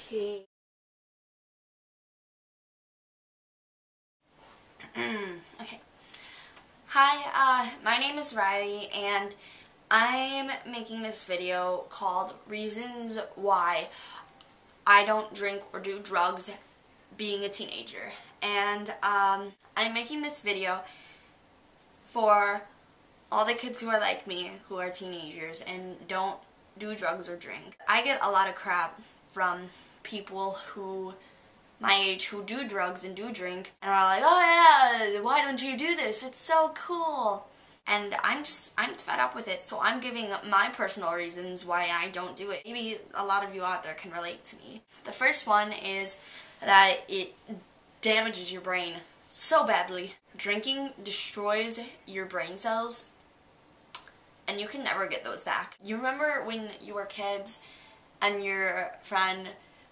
Okay. Okay. Hi, my name is Riley, and I'm making this video called Reasons Why I Don't Drink or Do Drugs Being a Teenager. And I'm making this video for all the kids who are like me, who are teenagers and don't do drugs or drink. I get a lot of crap from people who my age who do drugs and do drink and are like, oh yeah, why don't you do this? It's so cool. And I'm fed up with it, so I'm giving my personal reasons why I don't do it. Maybe a lot of you out there can relate to me. The first one is that it damages your brain so badly. Drinking destroys your brain cells, and you can never get those back. You remember when you were kids and your friend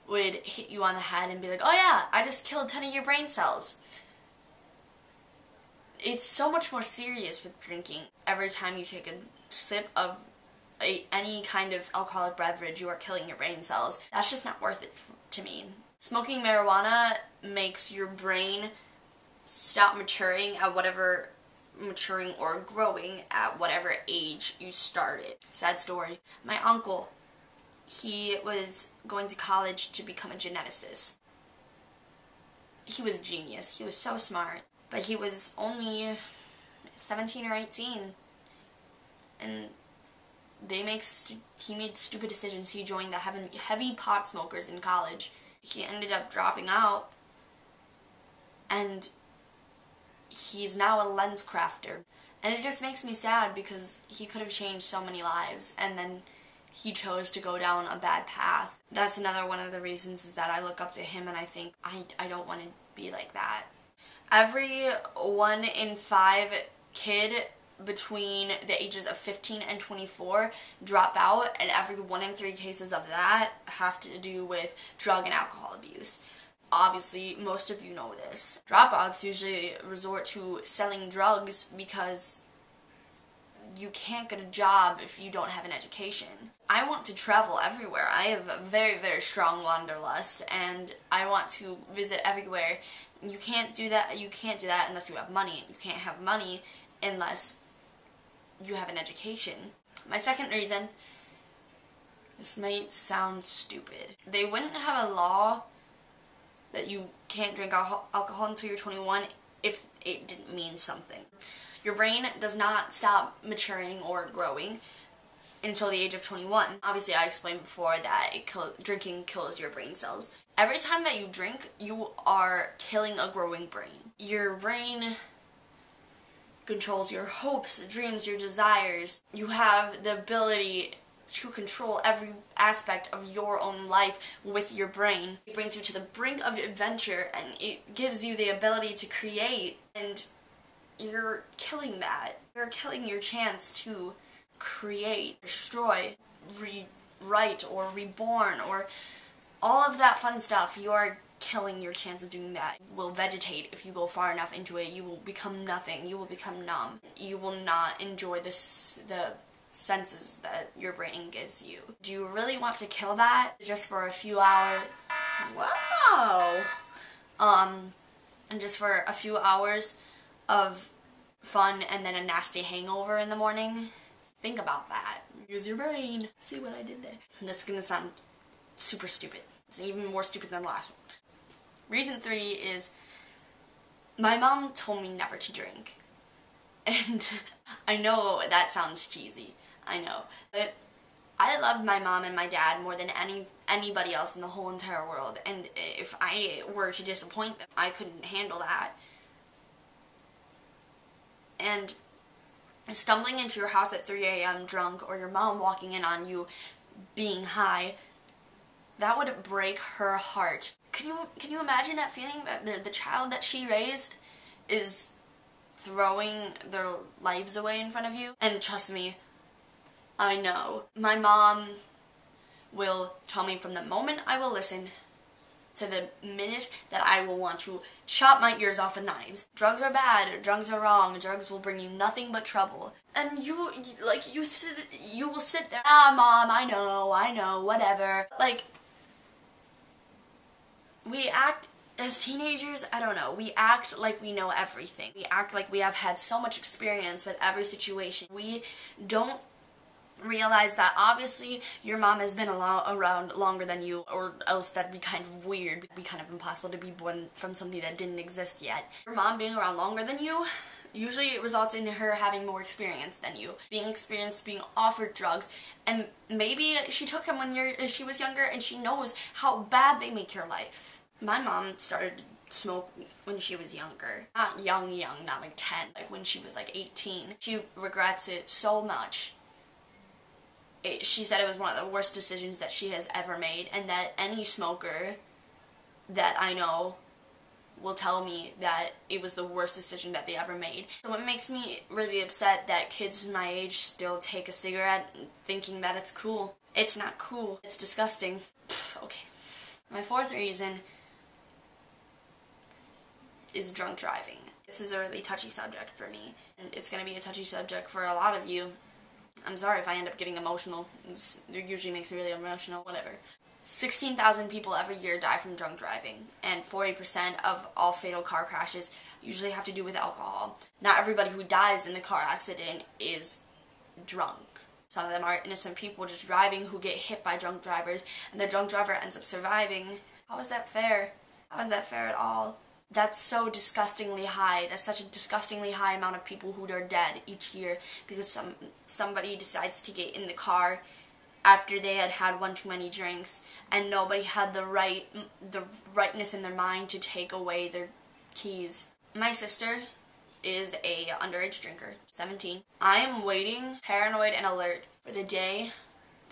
would hit you on the head and be like, oh yeah, I just killed 10 of your brain cells. It's so much more serious with drinking. Every time you take a sip of any kind of alcoholic beverage, you are killing your brain cells. That's just not worth it to me. Smoking marijuana makes your brain stop maturing at whatever maturing or growing at whatever age you started. Sad story. My uncle, he was going to college to become a geneticist. He was a genius. He was so smart. But he was only 17 or 18. And he made stupid decisions. He joined the heavy pot smokers in college. He ended up dropping out. And he's now a lens crafter. And it just makes me sad because he could have changed so many lives. And then he chose to go down a bad path. That's another one of the reasons is that I look up to him and I think I don't want to be like that. Every 1 in 5 kid between the ages of 15 and 24 drop out, and every 1 in 3 cases of that have to do with drug and alcohol abuse. Obviously, most of you know this. Dropouts usually resort to selling drugs because you can't get a job if you don't have an education. I want to travel everywhere. I have a very, very strong wanderlust, and I want to visit everywhere. You can't do that. You can't do that unless you have money. You can't have money unless you have an education. My second reason, this might sound stupid. They wouldn't have a law that you can't drink alcohol until you're 21 if it didn't mean something. Your brain does not stop maturing or growing until the age of 21. Obviously, I explained before that drinking kills your brain cells. Every time that you drink, you are killing a growing brain. Your brain controls your hopes, dreams, your desires. You have the ability to control every aspect of your own life with your brain. It brings you to the brink of adventure, and it gives you the ability to create, and you're killing that. You're killing your chance to create, destroy, rewrite, or reborn, or all of that fun stuff. You are killing your chance of doing that. You will vegetate if you go far enough into it. You will become nothing. You will become numb. You will not enjoy the senses that your brain gives you. Do you really want to kill that just for a few hours? Wow! And just for a few hours of fun and then a nasty hangover in the morning? Think about that. Use your brain. See what I did there? That's gonna sound super stupid. It's even more stupid than the last one. Reason 3 is my mom told me never to drink. And I know that sounds cheesy. I know. But I love my mom and my dad more than anybody else in the whole entire world. And if I were to disappoint them, I couldn't handle that. And stumbling into your house at 3 a.m. drunk, or your mom walking in on you being high, that would break her heart. Can you imagine that feeling that the child that she raised is throwing their lives away in front of you? And trust me, I know. My mom will tell me from the moment I will listen to the minute that I will want to chop my ears off with knives. Drugs are bad, drugs are wrong, drugs will bring you nothing but trouble. And you will sit there, ah, Mom, I know, whatever. Like, We act, as teenagers, I don't know, we act like we know everything. We act like we have had so much experience with every situation. We don't realize that obviously your mom has been around longer than you, or else that'd be kind of weird. It'd be kind of impossible to be born from something that didn't exist yet. Your mom being around longer than you, usually it results in her having more experience than you, being experienced, being offered drugs, and maybe she took them when she was younger and she knows how bad they make your life. My mom started to smoke when she was younger. Not young, not like 10, like when she was like 18. She regrets it so much. She said it was one of the worst decisions that she has ever made, and that any smoker that I know will tell me that it was the worst decision that they ever made. So it makes me really upset that kids my age still take a cigarette thinking that it's cool. It's not cool. It's disgusting. Okay. My fourth reason is drunk driving. This is a really touchy subject for me, and it's going to be a touchy subject for a lot of you. I'm sorry if I end up getting emotional. It usually makes me really emotional, whatever. 16,000 people every year die from drunk driving, and 40% of all fatal car crashes usually have to do with alcohol. Not everybody who dies in the car accident is drunk. Some of them are innocent people just driving who get hit by drunk drivers, and the drunk driver ends up surviving. How is that fair? How is that fair at all? That's so disgustingly high. That's such a disgustingly high amount of people who are dead each year because somebody decides to get in the car after they had had one too many drinks, and nobody had the rightness in their mind to take away their keys. My sister is a underage drinker, 17. I am waiting, paranoid and alert, for the day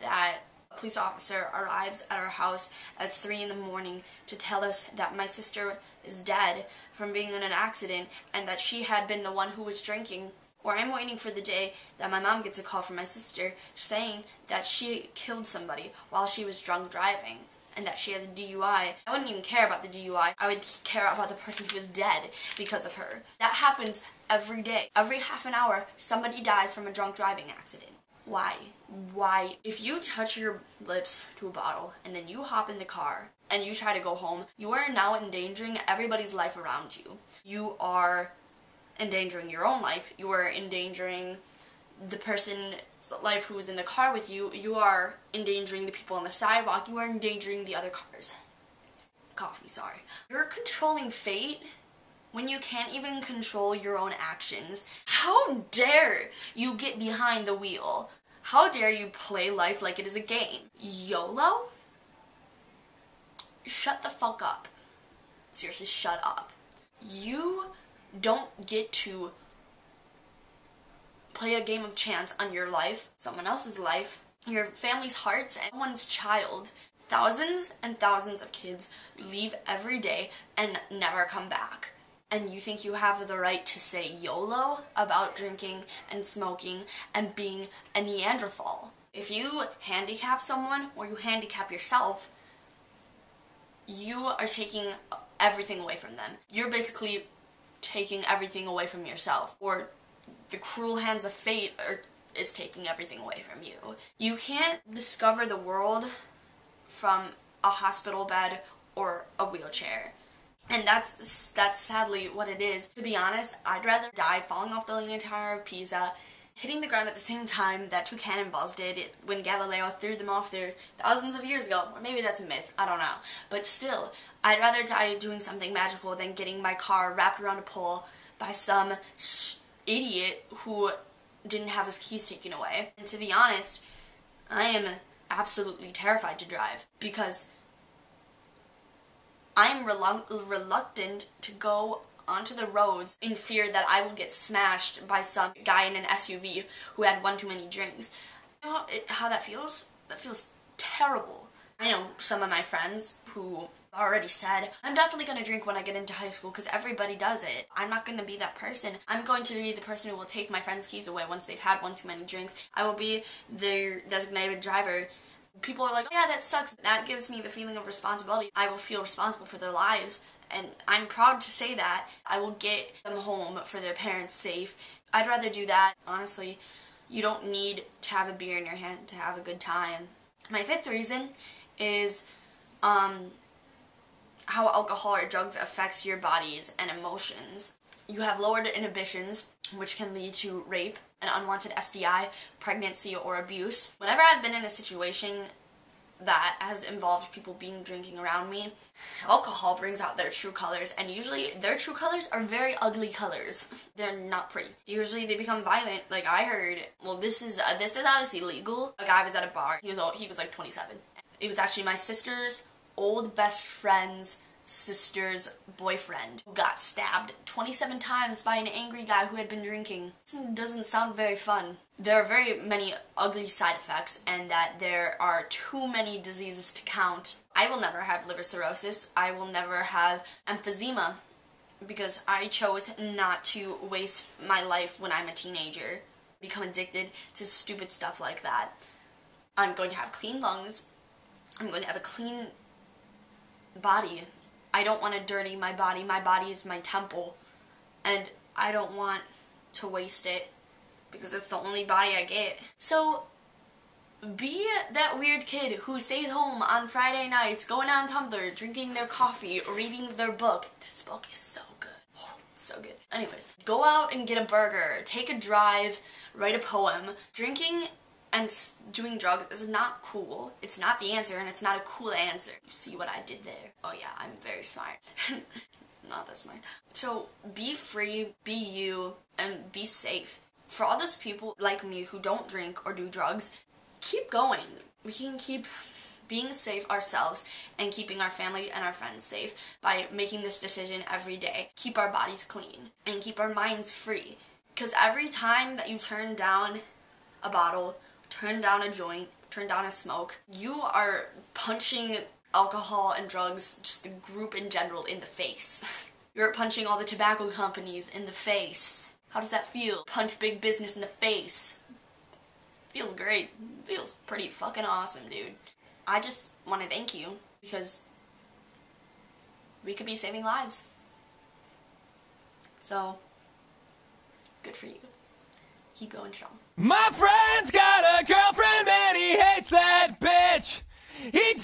that a police officer arrives at our house at 3 in the morning to tell us that my sister is dead from being in an accident and that she had been the one who was drinking. Or I'm waiting for the day that my mom gets a call from my sister saying that she killed somebody while she was drunk driving and that she has a DUI. I wouldn't even care about the DUI. I would care about the person who is dead because of her. That happens every day. Every half an hour, somebody dies from a drunk driving accident. Why? Why? If you touch your lips to a bottle and then you hop in the car and you try to go home, you are now endangering everybody's life around you. You are endangering your own life. You are endangering the person's life who is in the car with you. You are endangering the people on the sidewalk. You are endangering the other cars. Coffee, sorry. You're controlling fate when you can't even control your own actions. How dare you get behind the wheel? How dare you play life like it is a game? YOLO? Shut the fuck up. Seriously, shut up. You don't get to play a game of chance on your life, someone else's life, your family's hearts, and someone's child. Thousands and thousands of kids leave every day and never come back. And you think you have the right to say YOLO about drinking and smoking and being a Neanderthal. If you handicap someone or you handicap yourself, you are taking everything away from them. You're basically taking everything away from yourself, or the cruel hands of fate is taking everything away from you. You can't discover the world from a hospital bed or a wheelchair. And that's sadly what it is. To be honest, I'd rather die falling off the Leaning Tower of Pisa, hitting the ground at the same time that two cannonballs did when Galileo threw them off there thousands of years ago. Or maybe that's a myth, I don't know. But still, I'd rather die doing something magical than getting my car wrapped around a pole by some idiot who didn't have his keys taken away. And to be honest, I am absolutely terrified to drive because I'm reluctant to go onto the roads in fear that I will get smashed by some guy in an SUV who had one too many drinks. You know how that feels? That feels terrible. I know some of my friends who already said, I'm definitely going to drink when I get into high school because everybody does it. I'm not going to be that person. I'm going to be the person who will take my friends' keys away once they've had one too many drinks. I will be their designated driver. People are like, oh, yeah, that sucks. That gives me the feeling of responsibility. I will feel responsible for their lives, and I'm proud to say that. I will get them home for their parents safe. I'd rather do that. Honestly, you don't need to have a beer in your hand to have a good time. My fifth reason is how alcohol or drugs affects your bodies and emotions. You have lowered inhibitions, which can lead to rape, an unwanted STI, pregnancy, or abuse. Whenever I've been in a situation that has involved people drinking around me, alcohol brings out their true colors, and usually their true colors are very ugly colors. They're not pretty. Usually they become violent. Like I heard, well, this is obviously legal. A guy was at a bar. He was like 27. It was actually my sister's old best friend's sister's boyfriend who got stabbed 27 times by an angry guy who had been drinking. This doesn't sound very fun. There are very many ugly side effects, and that there are too many diseases to count. I will never have liver cirrhosis. I will never have emphysema because I chose not to waste my life when I'm a teenager, become addicted to stupid stuff like that. I'm going to have clean lungs. I'm going to have a clean body. I don't want to dirty my body. My body is my temple, and I don't want to waste it because it's the only body I get. So be that weird kid who stays home on Friday nights, going on Tumblr, drinking their coffee, reading their book. This book is so good. Oh, it's so good. Anyways, go out and get a burger, take a drive, write a poem. Drinking and doing drugs is not cool. It's not the answer, and it's not a cool answer. You see what I did there? Oh yeah, I'm very smart. Not that smart. So be free, be you, and be safe. For all those people like me who don't drink or do drugs, keep going. We can keep being safe ourselves and keeping our family and our friends safe by making this decision every day. Keep our bodies clean and keep our minds free. Because every time that you turn down a bottle, turn down a joint, turn down a smoke, you are punching alcohol and drugs, just the group in general, in the face. You're punching all the tobacco companies in the face. How does that feel? Punch big business in the face. Feels great. Feels pretty fucking awesome, dude. I just want to thank you because we could be saving lives. So, good for you. Keep going strong. My friend's got a girlfriend and he hates that bitch. He